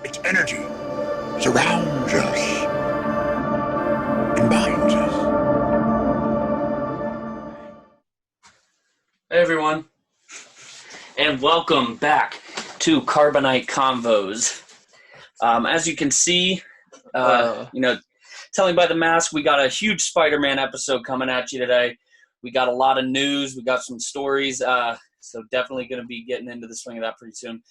Its energy surrounds us and binds us. Hey everyone, and welcome back to Carbonite Convos. As you can see, telling by the mask, we got a huge Spider-Man episode coming at you today. We got a lot of news, we got some stories, so definitely going to be getting into the swing of that pretty soon.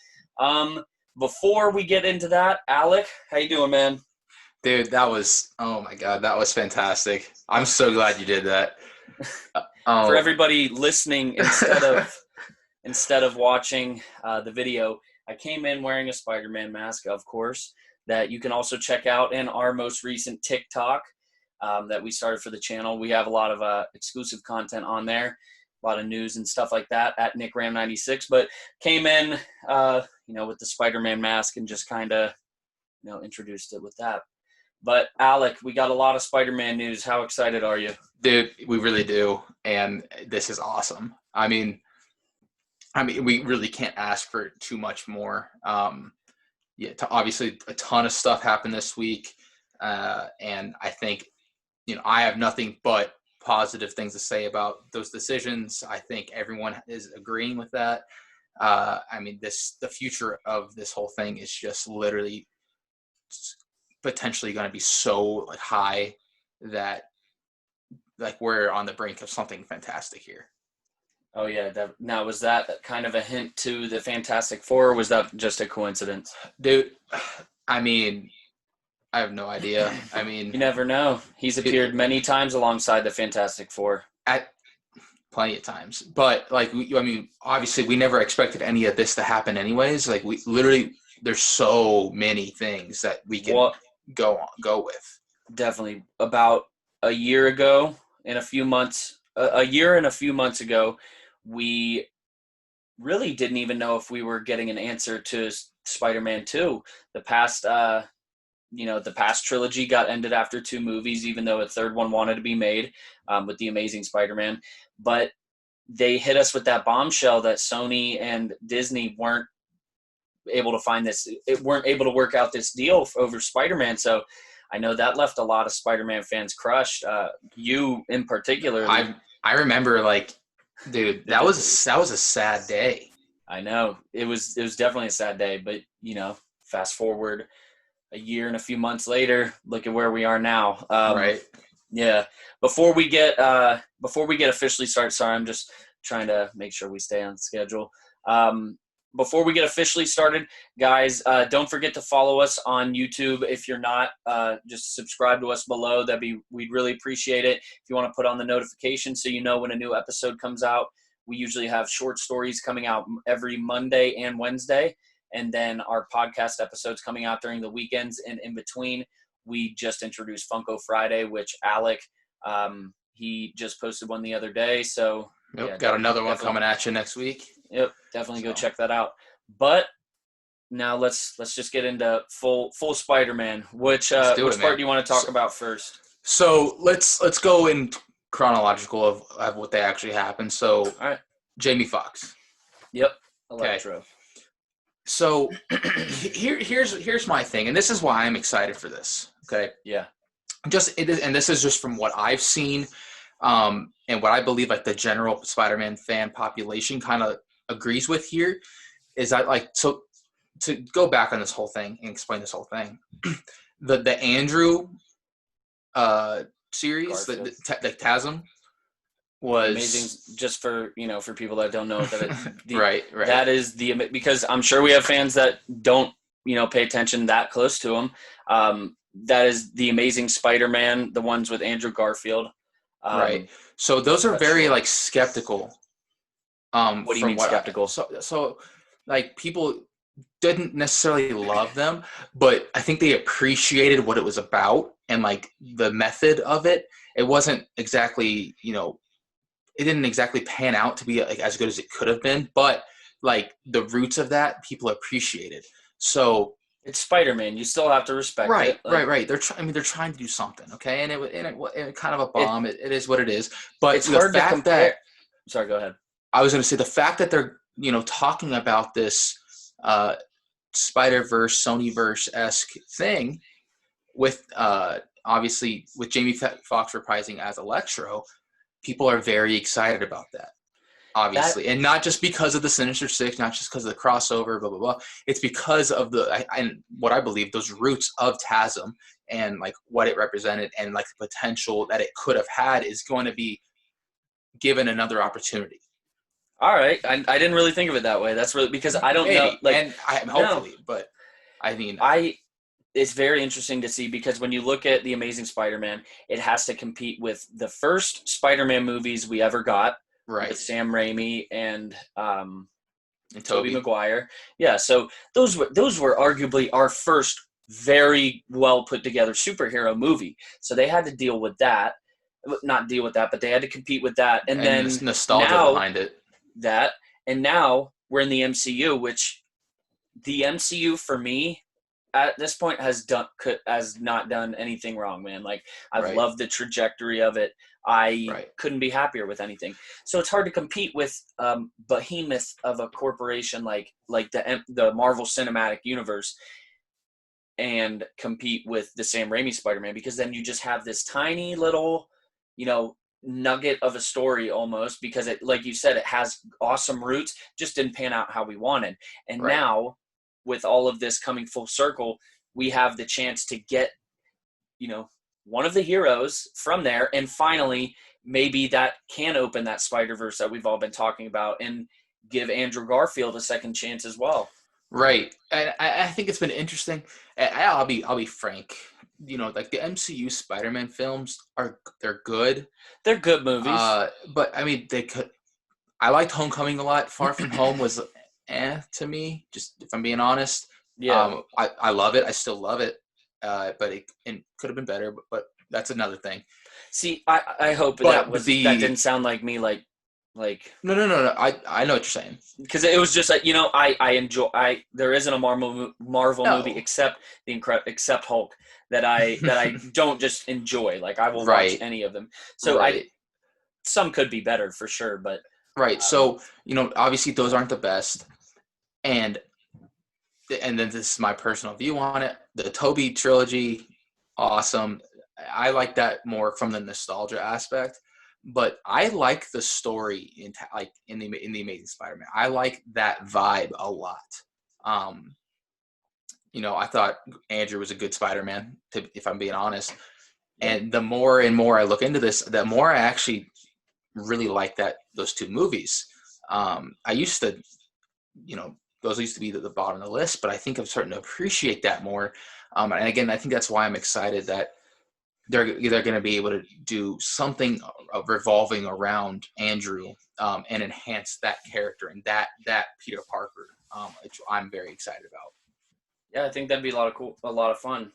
Before we get into that, Alec, how you doing, man? Dude, oh my God, that was fantastic. I'm so glad you did that. For everybody listening, instead of watching the video, I came in wearing a Spider-Man mask, of course, that you can also check out in our most recent TikTok that we started for the channel. We have a lot of exclusive content on there, a lot of news and stuff like that at NickRam96, but came in, with the Spider-Man mask and just kind of, introduced it with that. But Alec, we got a lot of Spider-Man news. How excited are you? Dude, we really do, and this is awesome. I mean, we really can't ask for too much more. Obviously, a ton of stuff happened this week, and I think, I have nothing but positive things to say about those decisions. I think everyone is agreeing with that. The future of this whole thing is just literally potentially going to be so high that we're on the brink of something fantastic here. Oh yeah. Now, was that kind of a hint to the Fantastic Four, or was that just a coincidence? Dude, I have no idea. You never know. He's appeared many times alongside the Fantastic Four. At plenty of times, but obviously we never expected any of this to happen anyways. We literally, there's so many things that we can go with. Definitely. About a year and a few months ago, we really didn't even know if we were getting an answer to Spider-Man 2. The past trilogy got ended after 2 movies, even though a third one wanted to be made with The Amazing Spider-Man. But they hit us with that bombshell that Sony and Disney weren't able to work out this deal over Spider-Man. So I know that left a lot of Spider-Man fans crushed. You in particular. I remember, dude, that was a sad day. I know it was definitely a sad day, but fast forward a year and a few months later, look at where we are now. Right. Yeah. Before we get officially started, sorry, I'm just trying to make sure we stay on schedule. Before we get officially started, guys, don't forget to follow us on YouTube. If you're not, just subscribe to us below. We'd really appreciate it. If you want to put on the notification so you know when a new episode comes out. We usually have short stories coming out every Monday and Wednesday, and then our podcast episodes coming out during the weekends. And in between, we just introduced Funko Friday, which Alec, he just posted one the other day. So got another one coming at you next week. Yep, definitely go check that out. But now let's just get into full Spider-Man. Which part do you want to talk about first? So let's go in chronological of what they actually happened. So, all right. Jamie Foxx. Yep, Electro. Okay. So here's my thing, and this is why I'm excited for this. Okay. Yeah. And this is just from what I've seen, and what I believe the general Spider-Man fan population kind of agrees with here is that so to go back on this whole thing and explain this whole thing, the Andrew series, the TASM was amazing. Just for for people that don't know that right. That is because I'm sure we have fans that don't pay attention that close to him. That is the Amazing Spider-Man, the ones with Andrew Garfield. Right. So those are very skeptical. What do you mean skeptical? So people didn't necessarily love them, but I think they appreciated what it was about and the method of it. It wasn't exactly, it didn't exactly pan out to be as good as it could have been, but the roots of that people appreciated. So it's Spider-Man. You still have to respect it. Right. They're trying to do something, okay? And it kind of a bomb. It is what it is. But it's hard to compare. Sorry, go ahead. I was going to say the fact that they're talking about this Spider-Verse, Sonyverse-esque thing with obviously with Jamie Foxx reprising as Electro. People are very excited about that, obviously, and not just because of the Sinister Six, not just because of the crossover, blah blah blah. It's because of and what I believe those roots of TASM and like what it represented and like the potential that it could have had is going to be given another opportunity. All right, I didn't really think of it that way. That's really because I don't know. Like, and hopefully, but I mean, it's very interesting to see because when you look at the Amazing Spider-Man, it has to compete with the first Spider-Man movies we ever got, right? With Sam Raimi and Tobey Maguire. Yeah, so those were arguably our first very well put together superhero movie. So they had to deal with that. Not deal with that, but they had to compete with that. And then nostalgia behind it. And now we're in the MCU, which the MCU for me at this point has not done anything wrong, man. Like I've loved the trajectory of it. I couldn't be happier with anything. So it's hard to compete with behemoth of a corporation like the Marvel Cinematic Universe and compete with the Sam Raimi Spider-Man, because then you just have this tiny little, nugget of a story almost, because it, like you said, it has awesome roots, just didn't pan out how we wanted. And now with all of this coming full circle, we have the chance to get, one of the heroes from there. And finally, maybe that can open that Spider-Verse that we've all been talking about and give Andrew Garfield a second chance as well. Right. And I think it's been interesting. I'll be frank. Like the MCU Spider-Man films they're good. They're good movies. But I mean, I liked Homecoming a lot. Far From Home was to me, just if I'm being honest. Yeah. I love it. I still love it. But it could have been better, but that's another thing. See, I hope that didn't sound like me like No. I know what you're saying. Because it was just like, I enjoy there isn't a Marvel movie except Hulk that I don't just enjoy. Like I will watch any of them. So some could be better for sure, but so obviously those aren't the best, and then this is my personal view on it. The Tobey trilogy, awesome. I like that more from the nostalgia aspect. But I like the story in the Amazing Spider-Man. I like that vibe a lot. I thought Andrew was a good Spider-Man, if I'm being honest. And the more and more I look into this, the more I actually really like those two movies. I used to, those used to be the bottom of the list, but I think I'm starting to appreciate that more. And again, I think that's why I'm excited that they're going to be able to do something revolving around Andrew and enhance that character and that Peter Parker, which I'm very excited about. Yeah, I think that'd be a lot of fun.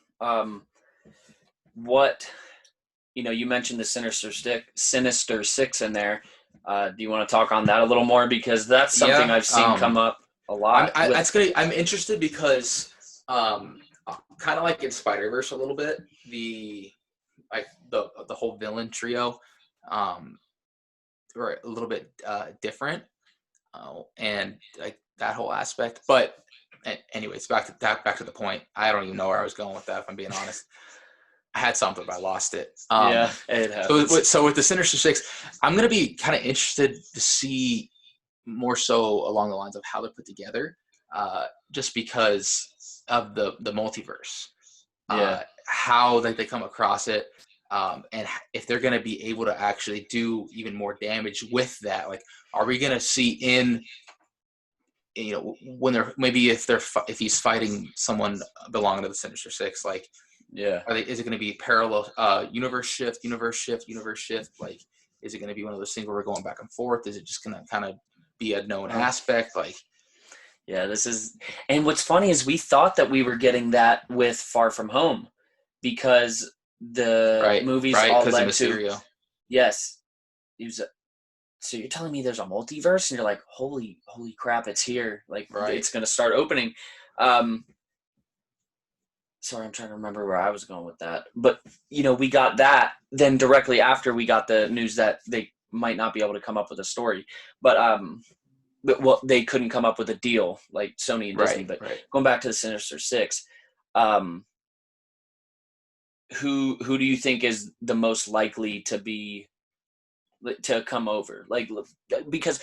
You mentioned the Sinister Six in there. Do you want to talk on that a little more, because that's something I've seen come up a lot? I'm interested because kind of like in Spider-Verse a little bit, the whole villain trio were a little bit different, and like that whole aspect. But anyways, back to the point. I don't even know where I was going with that, if I'm being honest. I had something, but I lost it. It happens. So with the Sinister Six, I'm going to be kind of interested to see more so along the lines of how they're put together, just because of the multiverse. How they come across it, and if they're going to be able to actually do even more damage with that. Like, are we going to see when they're if he's fighting someone belonging to the Sinister Six, like, is it going to be parallel universe shift? Like, is it going to be one of those things where we're going back and forth? Is it just going to kind of be a known aspect? Like, and what's funny is we thought that we were getting that with Far From Home, because the movies all led to. Yes. So you're telling me there's a multiverse, and you're like, holy crap, it's here. Like, it's going to start opening. Sorry, I'm trying to remember where I was going with that. But, we got that. Then directly after, we got the news that they might not be able to come up with a story. But well, they couldn't come up with a deal like Sony and Disney. Right, But right. going back to the Sinister Six, who do you think is the most likely to come over? Like, because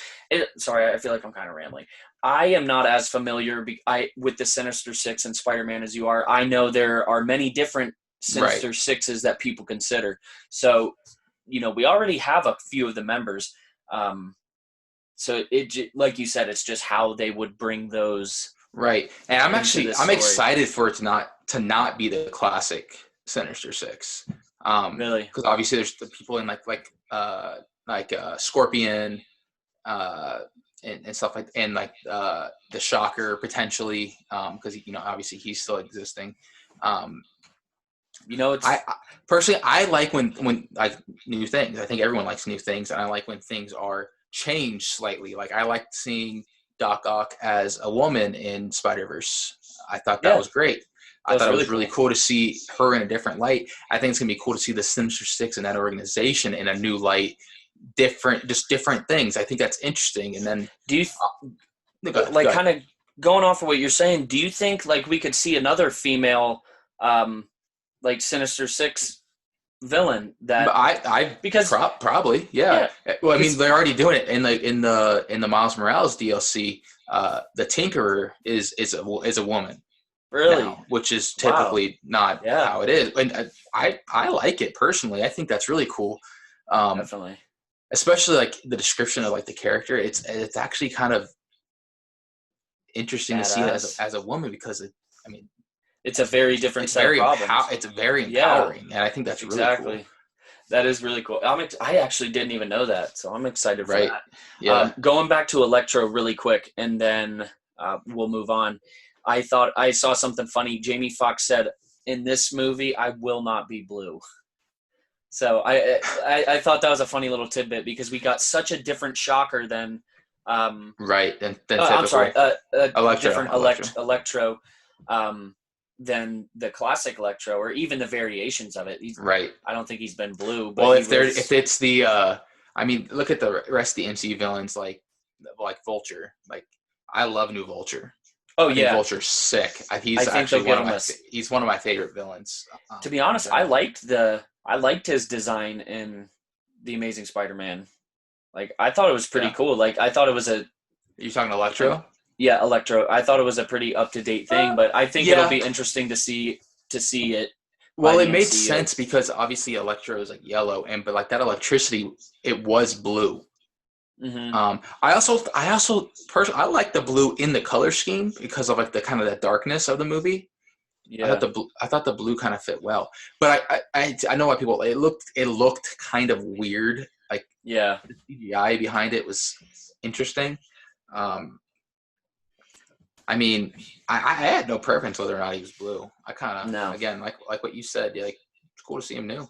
sorry, I feel like I'm kind of rambling. I am not as familiar with the Sinister Six and Spider-Man as you are. I know there are many different Sinister Sixes that people consider. So, we already have a few of the members. So like you said, it's just how they would bring those. Right. And I'm excited for it to not be the classic Sinister Six. Really? Because obviously there's the people in like Scorpion, and stuff and the Shocker potentially, because obviously he's still existing. I personally like when like new things. I think everyone likes new things, and I like when things are changed slightly. Like I liked seeing Doc Ock as a woman in Spider-Verse. I thought that was great. I thought it was really cool to see her in a different light. I think it's gonna be cool to see the Sinister Six and that organization in a new light, different things. I think that's interesting. And then do you kind of going off of what you're saying? Do you think like we could see another female, like Sinister Six villain because probably yeah. Well, I mean they're already doing it in the Miles Morales DLC. The Tinkerer is a woman. Really? Now, which is typically not how it is. And I like it personally. I think that's really cool. Definitely. Especially like the description of like the character. It's actually kind of interesting to see it as a woman because it's a very different set of problems. It's very empowering, and I think that's really cool. That is really cool. I actually didn't even know that, so I'm excited for that. Yeah. Going back to Electro really quick, and then we'll move on. I thought I saw something funny. Jamie Foxx said, "In this movie, I will not be blue." So I thought that was a funny little tidbit because we got such a different Shocker than. Right. Than I'm sorry. Different Electro. Than the classic Electro, or even the variations of it. Right. I don't think he's been blue. But well, if it's the, look at the rest of the MCU villains like Vulture. Like, I love New Vulture. Oh yeah, Vulture's sick. He's actually he's one of my favorite villains. To be honest, I liked his design in The Amazing Spider-Man. Like, I thought it was pretty cool. Like, I thought it was a. You talking Electro? Yeah, Electro. I thought it was a pretty up-to-date thing, but I think it'll be interesting to see it. Well, it made sense because obviously Electro is like yellow, but like that electricity, it was blue. Mm-hmm. I also personally I like the blue in the color scheme because of like the kind of the darkness of the movie. Yeah, I thought the blue kind of fit well, but I know why people it looked kind of weird. Like the CGI behind it was interesting. I mean, I had no preference whether or not he was blue. I kind of again like what you said. Like, it's cool to see him new.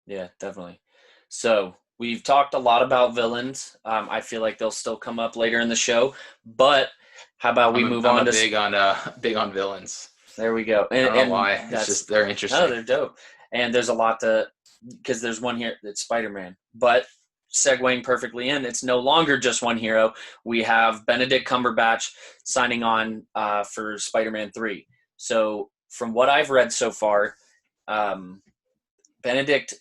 Yeah, definitely. So we've talked a lot about villains. I feel like they'll still come up later in the show. But how about we move on to big on villains. There we go. And I don't know why. It's just they're interesting. No, they're dope. And there's a lot because there's one here that's Spider-Man. But segueing perfectly in, it's no longer just one hero. We have Benedict Cumberbatch signing on for Spider-Man 3. So from what I've read so far, Benedict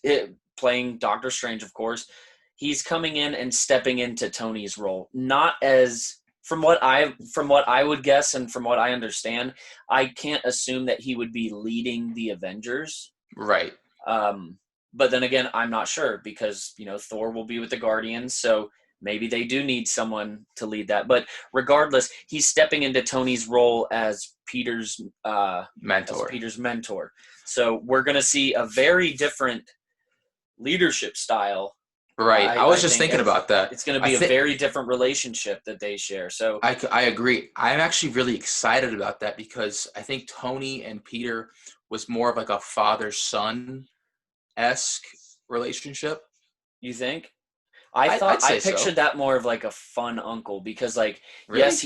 playing Doctor Strange, of course, he's coming in and stepping into Tony's role. Not as from what I would guess and from what I understand, I can't assume that he would be leading the Avengers. Right. But then again, I'm not sure because, Thor will be with the Guardians, so maybe they do need someone to lead that. But regardless, he's stepping into Tony's role as Peter's mentor. So we're going to see a very different leadership style. Right. I was just thinking about that. It's going to be a very different relationship that they share. So I agree. I'm actually really excited about that because I think Tony and Peter was more of like a father-son esque relationship. You think? I pictured that more of like a fun uncle because like really? Yes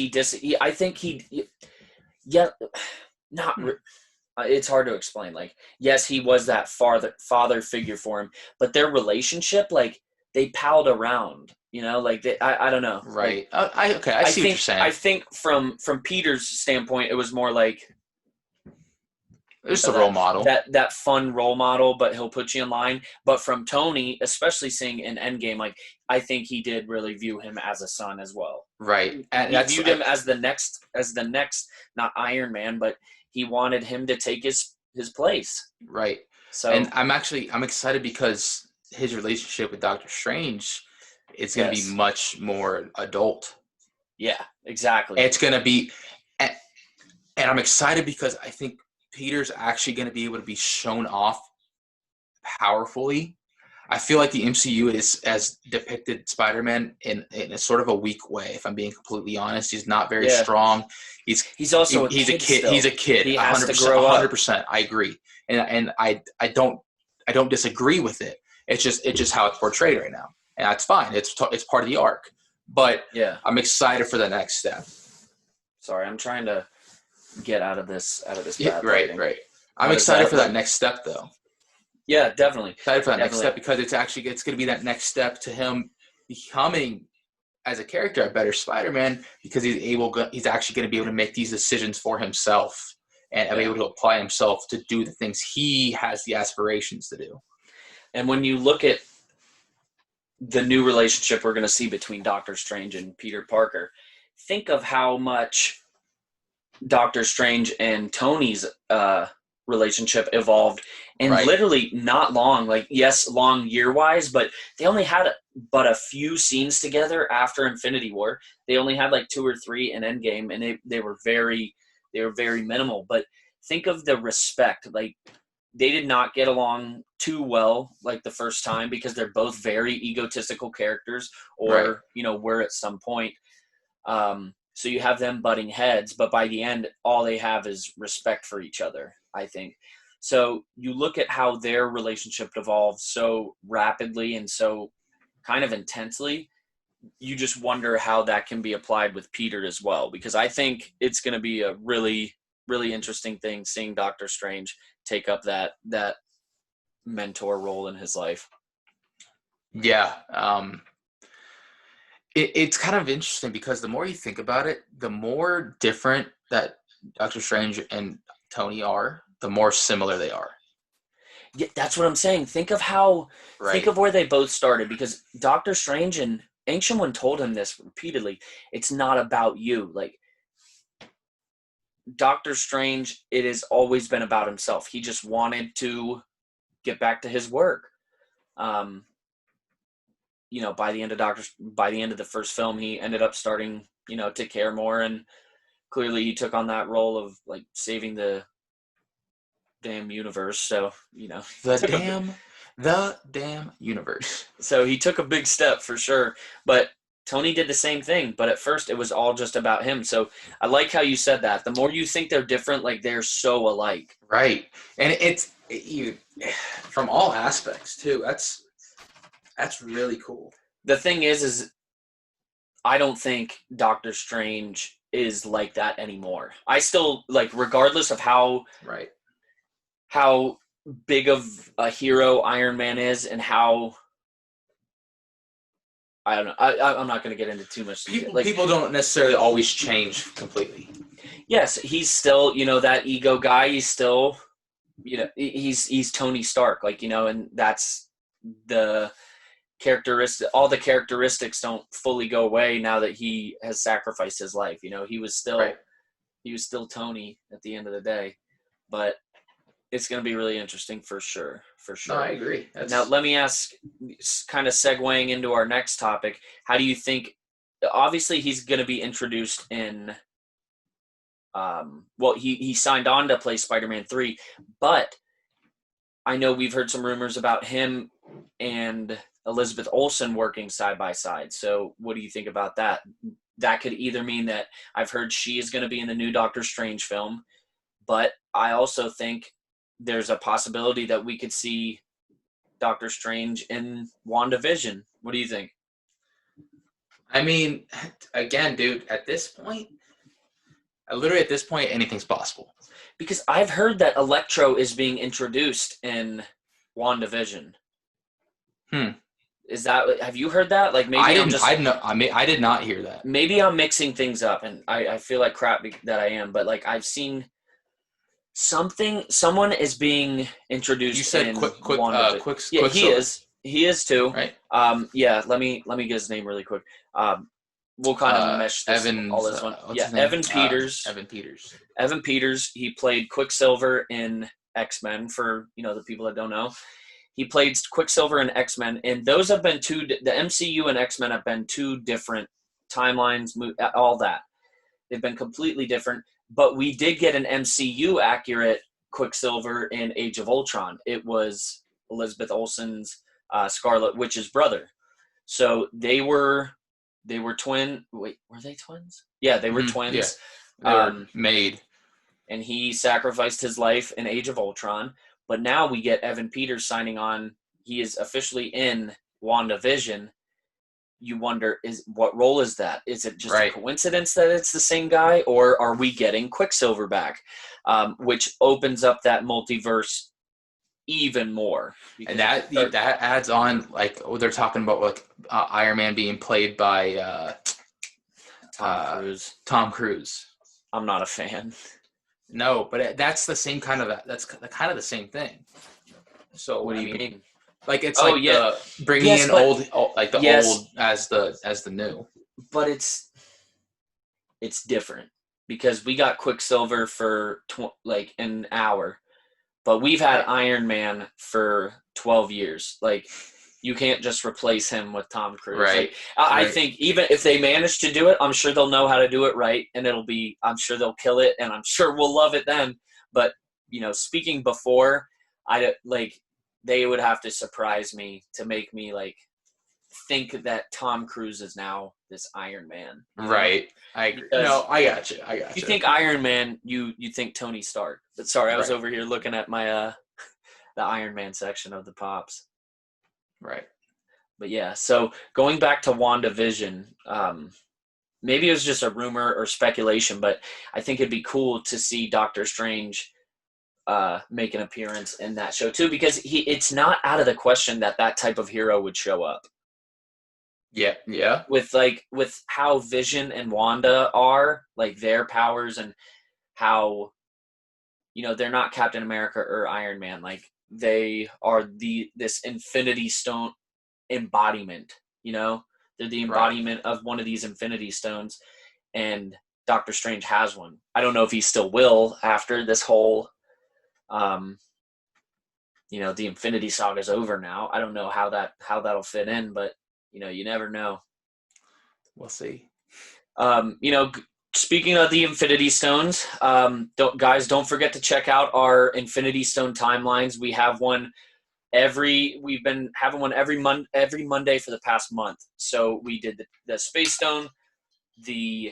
it's hard to explain. Like, yes, he was that father figure for him, but their relationship, like, they palled around, You know, like I don't know. Right. Like, I see what you're saying. I think from Peter's standpoint, it was more like Just a role model. That fun role model, but he'll put you in line. But from Tony, especially seeing in Endgame, like I think he did really view him as a son as well. Right. And He viewed him as the next, not Iron Man, but he wanted him to take his place. Right. So, and I'm excited because his relationship with Doctor Strange is going to be much more adult. Yeah, exactly. It's going to be, and I'm excited because I think Peter's actually going to be able to be shown off powerfully. I feel like the MCU has depicted Spider-Man in a sort of a weak way. If I'm being completely honest, he's not very strong. He's also he's a kid. He's a kid. He has 100%, to grow up. 100%. I agree, and I don't disagree with it. It's just how it's portrayed right now, and that's fine. It's part of the arc. But yeah, I'm excited for the next step. Sorry, I'm trying to get out of this. Yeah, right. I'm excited for that next step, though. Yeah, definitely. Excited for that next step because it's going to be that next step to him becoming, as a character, a better Spider-Man because he's actually going to be able to make these decisions for himself and be able to apply himself to do the things he has the aspirations to do. And when you look at the new relationship we're going to see between Doctor Strange and Peter Parker, think of how much Doctor Strange and Tony's relationship evolved and literally not long, like yes, long year-wise, but they only had but a few scenes together after Infinity War. They only had like 2 or 3 in Endgame, and they were very minimal. But think of the respect. Like they did not get along too well like the first time because they're both very egotistical characters, or were at some point. So you have them butting heads, but by the end, all they have is respect for each other, I think. So you look at how their relationship evolved so rapidly and so kind of intensely, you just wonder how that can be applied with Peter as well, because I think it's going to be a really, really interesting thing seeing Doctor Strange take up that mentor role in his life. Yeah. It's kind of interesting because the more you think about it, the more different that Doctor Strange and Tony are, the more similar they are. Yeah, that's what I'm saying. Think of where they both started, because Doctor Strange, and Ancient One told him this repeatedly, it's not about you. Like Doctor Strange, it has always been about himself. He just wanted to get back to his work. By the end of the first film, he ended up starting, to care more, and clearly he took on that role of like saving the damn universe. So, the damn universe. So he took a big step for sure, but Tony did the same thing, but at first it was all just about him. So I like how you said that. The more you think they're different, like they're so alike. Right. And it's from all aspects too. That's really cool. The thing is I don't think Doctor Strange is like that anymore. I still, like, regardless of how big of a hero Iron Man is and how, I don't know. I'm not going to get into too much. People don't necessarily always change completely. Yes, he's still, that ego guy. He's still, he's Tony Stark, and that's the characteristic. All the characteristics don't fully go away now that he has sacrificed his life. He was still Tony at the end of the day, but it's going to be really interesting for sure. No, I agree. Now, let me ask, kind of segueing into our next topic, how do you think, obviously he's going to be introduced in, he signed on to play Spider-Man 3, but I know we've heard some rumors about him and Elizabeth Olsen working side by side. So what do you think about that? That could either mean that I've heard she is going to be in the new Doctor Strange film, but I also think there's a possibility that we could see Doctor Strange in Wanda Vision. What do you think? I mean, again, dude, at this point, anything's possible. Because I've heard that Electro is being introduced in WandaVision. Is that, have you heard that? Like maybe I did not hear that. Maybe I'm mixing things up, and I feel like crap that I am, but like I've seen someone is being introduced. You said in Quicksilver. Yeah, he is too. Right. Yeah, let me get his name really quick. We'll kind of mesh this all this one. Yeah, Evan Peters. Evan Peters. He played Quicksilver in X-Men. For the people that don't know, he played Quicksilver in X-Men, and those have been the MCU and X-Men have been two different timelines. All that they've been completely different. But we did get an MCU accurate Quicksilver in Age of Ultron. It was Elizabeth Olsen's Scarlet Witch's brother. So they were twin. Wait, were they twins? Yeah, they were twins. Yeah. They were made. And he sacrificed his life in Age of Ultron. But now we get Evan Peters signing on. He is officially in Wanda Vision. You wonder, what role is that? Is it just a coincidence that it's the same guy, or are we getting Quicksilver back, which opens up that multiverse even more? And that adds on, like they're talking about, like Iron Man being played by Tom Cruise. I'm not a fan. No, but that's the same kind of the same thing. So what do you mean? Like it's bringing in old as the new. But it's different because we got Quicksilver for like an hour, but we've had Iron Man for 12 years. Like you can't just replace him with Tom Cruise. Right. Like, I think even if they manage to do it, I'm sure they'll know how to do it right, and I'm sure they'll kill it, and I'm sure we'll love it then. But speaking before, they would have to surprise me to make me like think that Tom Cruise is now this Iron Man. Right. I agree. No, I got you. You think Iron Man, you think Tony Stark. But sorry, I was over here looking at my the Iron Man section of the Pops. Right. But yeah, so going back to Wanda Vision, maybe it was just a rumor or speculation, but I think it'd be cool to see Doctor Strange make an appearance in that show too, because it's not out of the question that type of hero would show up. Yeah. With how Vision and Wanda are, like their powers, and how they're not Captain America or Iron Man. Like they are this Infinity Stone embodiment. They're the embodiment of one of these Infinity Stones, and Doctor Strange has one. I don't know if he still will after this whole the Infinity Saga's over now. I don't know how that'll fit in, but you never know. We'll see. Speaking of the Infinity Stones, don't forget to check out our Infinity Stone timelines. We have one we've been having one every Monday for the past month. So we did the Space Stone, the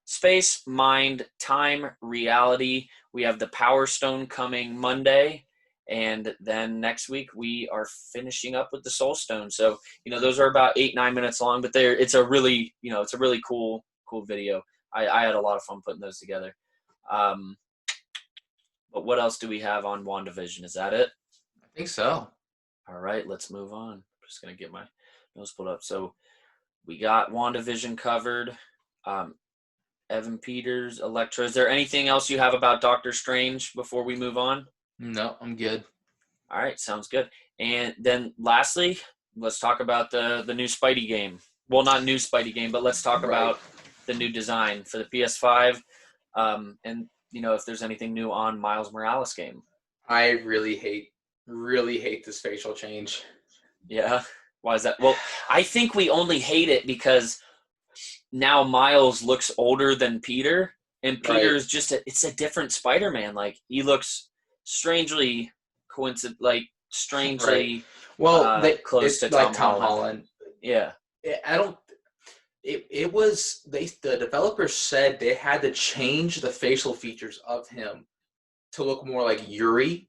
Space, Mind, Time, Reality. We have the Power Stone coming Monday, and then next week we are finishing up with the Soul Stone. So those are about 8-9 minutes long, but it's a really cool video. I had a lot of fun putting those together. But what else do we have on WandaVision? Is that it? I think so. All right, let's move on. I'm just gonna get my notes pulled up. So we got WandaVision covered. Evan Peters, Elektra. Is there anything else you have about Doctor Strange before we move on? No, I'm good. All right, sounds good. And then lastly, let's talk about the new Spidey game. Well, not new Spidey game, but let's talk about the new design for the PS5. And if there's anything new on Miles Morales game. I really hate this facial change. Yeah. Why is that? Well, I think we only hate it because now Miles looks older than Peter, and Peter is just it's a different Spider-Man. Like he looks strangely close to like Tom Holland. Yeah. The developers said they had to change the facial features of him to look more like Yuri.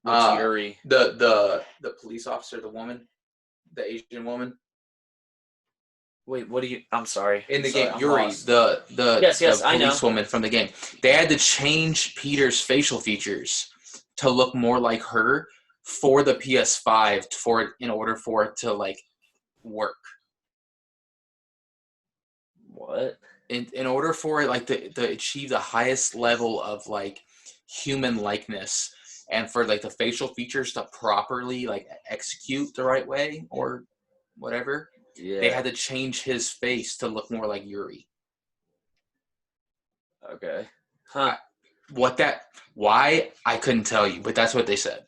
What's Yuri? The police officer, the woman, the Asian woman. Wait, what do you? I'm sorry. In the game, Yuri, the policewoman from the game. They had to change Peter's facial features to look more like her for the PS5 in order for it to like work. What? In order for it like to achieve the highest level of like human likeness and for like the facial features to properly like execute the right way or whatever, they had to change his face to look more like Yuri. Okay. Huh. Why I couldn't tell you, but that's what they said.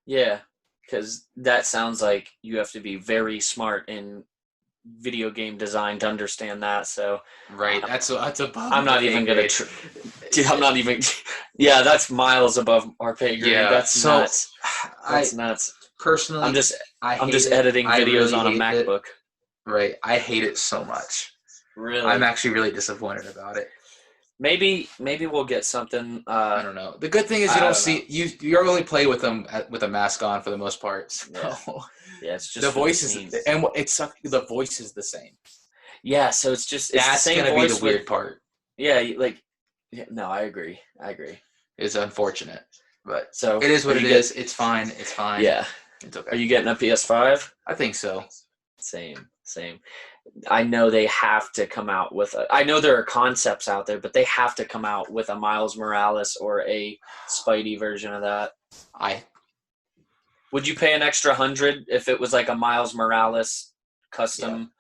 Yeah, because that sounds like you have to be very smart in video game design to understand that. So Right, that's above. I'm not even gonna. Dude, I'm not even. Yeah, that's miles above our pay grade. Yeah, That's so nuts. That's nuts. Personally, I'm just hate editing I videos really on a hate MacBook. Right, I hate it so much. Really, I'm actually really disappointed about it. maybe we'll get something. I don't know. The good thing is you don't see you only play with them with a mask on for the most part. So. Yeah, it's just the voice is the voice is the same. Yeah, so it's that's the same gonna voice be the weird part. Yeah, no, I agree. It's unfortunate, but so it is what it is. It's fine. It's fine. Yeah, it's okay. Are you getting a PS5? I think so. Same. I know they have to come out with I know there are concepts out there, but they have to come out with a Miles Morales or a Spidey version of that. Would you pay an extra $100 if it was like a Miles Morales custom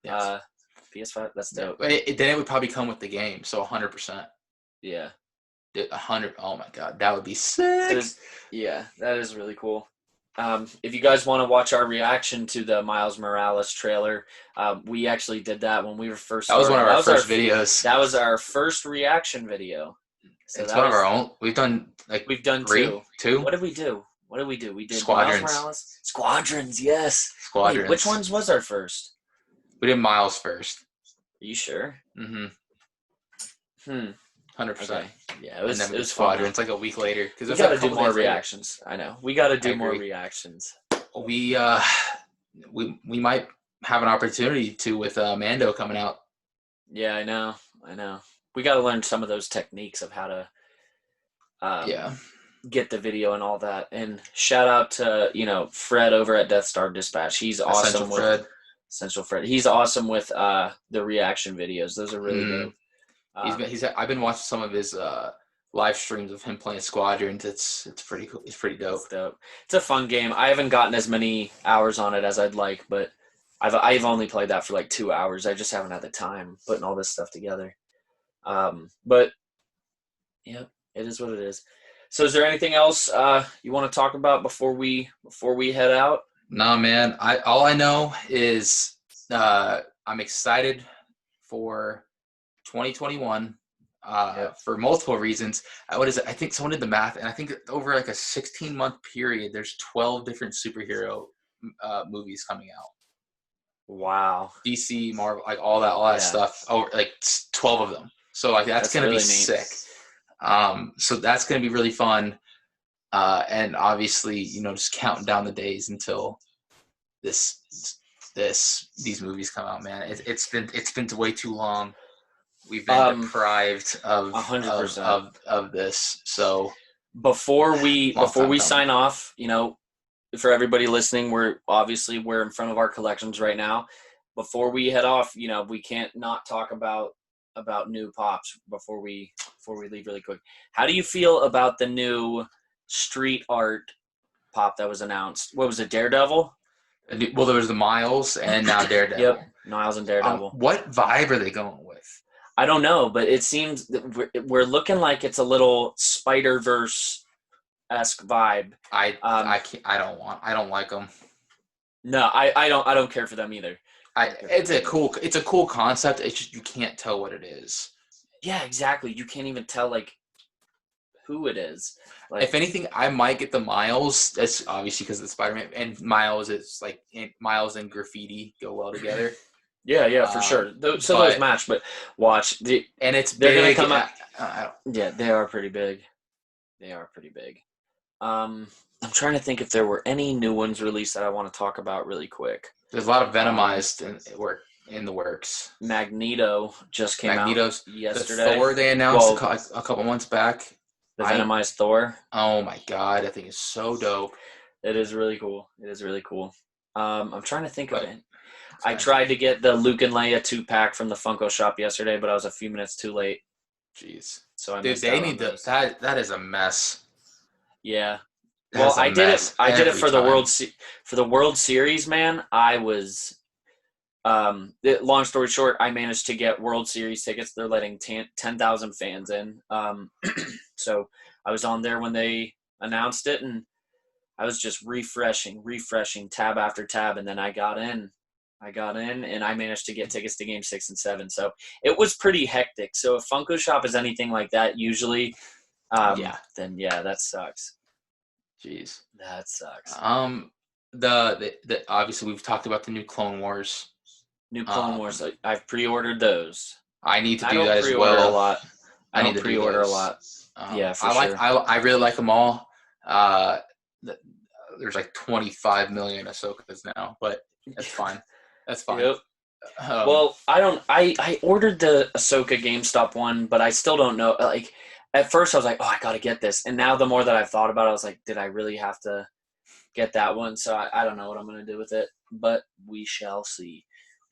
PS5? That's dope. Then it would probably come with the game, so 100%. Yeah. 100. Oh my god, that would be sick. Yeah, that is really cool. If you guys want to watch our reaction to the Miles Morales trailer, we actually did that when we were first. That was one of our first videos. That was our first reaction video. So it's one of our own. We've done two. What did we do? We did Squadrons. Miles Morales. Squadrons, yes. Squadrons. Wait, which ones was our first? We did Miles first. Are you sure? 100%. Okay. Yeah, it was Squadrons like a week later because we got to do more reactions. I know we got to do more reactions. We might have an opportunity to with Mando coming out. Yeah, I know. We got to learn some of those techniques of how to get the video and all that. And shout out to Fred over at Death Star Dispatch. He's awesome with Essential Fred. He's awesome with the reaction videos. Those are really good. I've been watching some of his live streams of him playing Squadrons. It's pretty cool. It's pretty dope. It's dope. It's a fun game. I haven't gotten as many hours on it as I'd like, but I've only played that for like 2 hours. I just haven't had the time putting all this stuff together. But yeah, it is what it is. So is there anything else you want to talk about before we head out? No, man. All I know is I'm excited for 2021 for multiple reasons. What is it? I think someone did the math, and I think over like a 16-month period, there's 12 different superhero movies coming out. Wow. DC, Marvel, like all that stuff. Oh, like 12 of them. So like that's gonna really be sick. So that's gonna be really fun. And obviously, just counting down the days until these movies come out, man. It's been way too long. We've been deprived of 100% of this. So before we sign off, for everybody listening, we're in front of our collections right now. Before we head off, we can't not talk about new pops before we leave really quick. How do you feel about the new street art pop that was announced? What was it, Daredevil? Well, there was the Miles and now Daredevil. Yep, Miles and Daredevil. What vibe are they going with? I don't know, but it seems that we're looking like it's a little Spider-Verse-esque vibe. I don't like them. No, I don't care for them either. It's a cool concept. It's just you can't tell what it is. Yeah, exactly. You can't even tell like who it is. Like, if anything, I might get the Miles. That's obviously because of the Spider-Man, and Miles is like Miles and graffiti go well together. Yeah, for sure. Those match, but watch they're gonna come out. Yeah, they are pretty big. I'm trying to think if there were any new ones released that I want to talk about really quick. There's a lot of Venomized in the works. Magneto just came out yesterday. The Thor they announced a couple months back. The Venomized Thor. Oh my god, that thing is so dope. It is really cool. It is really cool. I'm trying to think of it. I tried to get the Luke and Leia 2-pack from the Funko shop yesterday, but I was a few minutes too late. Jeez. So I Dude, missed they out need on to those. That is a mess. Yeah. That's Well, a mess I did it every for the time. for the World Series, man. I was long story short, I managed to get World Series tickets. They're letting 10,000 fans in. So I was on there when they announced it, and I was just refreshing tab after tab, and then I got in, and I managed to get tickets to Game 6 and 7. So it was pretty hectic. So if Funko Shop is anything like that, usually, then yeah, that sucks. Jeez. That sucks. The obviously we've talked about the new Clone Wars. New Clone Wars. I've pre-ordered those. I need to I do don't that as pre-order well. a lot. I need don't to do pre-order a those. lot. Yeah, for I sure. I really like them all. There's like 25 million Ahsokas now, but that's fine. That's fine. Yep. Well, I ordered the Ahsoka GameStop one, but I still don't know. Like, at first I was like, oh, I got to get this. And now the more that I've thought about it, I was like, did I really have to get that one? So I don't know what I'm going to do with it, but we shall see.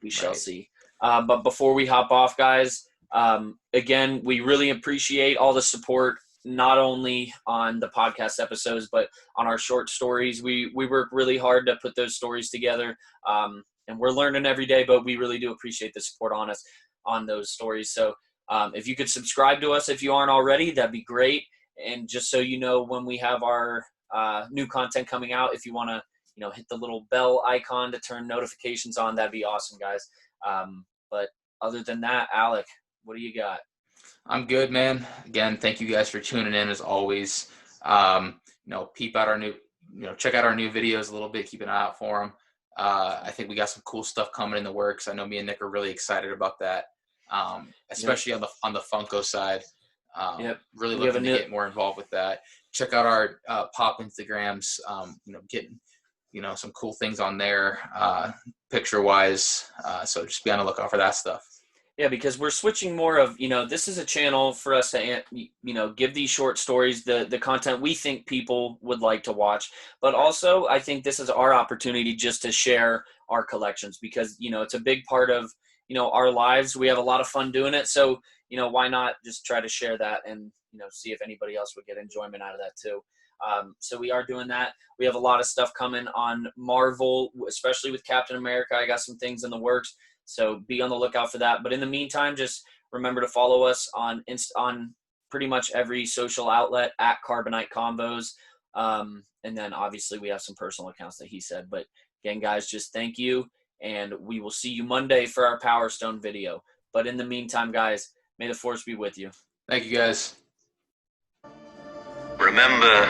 We shall see. But before we hop off, guys, again, we really appreciate all the support, not only on the podcast episodes, but on our short stories. We work really hard to put those stories together, and we're learning every day, but we really do appreciate the support on us on those stories. So if you could subscribe to us if you aren't already, that'd be great. And just so you know when we have our new content coming out, if you want to hit the little bell icon to turn notifications on, that'd be awesome, guys. But other than that, Alec, what do you got? I'm good, man. Again, thank you guys for tuning in as always. Peep out our new, check out our new videos a little bit. Keep an eye out for them. I think we got some cool stuff coming in the works. I know me and Nick are really excited about that, especially on the Funko side. Really looking to get more involved with that. Check out our Pop Instagrams. Getting some cool things on there, picture wise. So just be on the lookout for that stuff. Yeah, because we're switching more of, this is a channel for us to, give these short stories, the content we think people would like to watch. But also, I think this is our opportunity just to share our collections because, it's a big part of, our lives. We have a lot of fun doing it. So, why not just try to share that and, see if anybody else would get enjoyment out of that too. So we are doing that. We have a lot of stuff coming on Marvel, especially with Captain America. I got some things in the works. So be on the lookout for that. But in the meantime, just remember to follow us on pretty much every social outlet at Carbonite Combos. And then obviously we have some personal accounts that he said. But again, guys, just thank you. And we will see you Monday for our Power Stone video. But in the meantime, guys, may the Force be with you. Thank you, guys. Remember,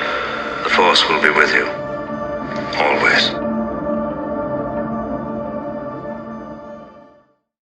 the Force will be with you.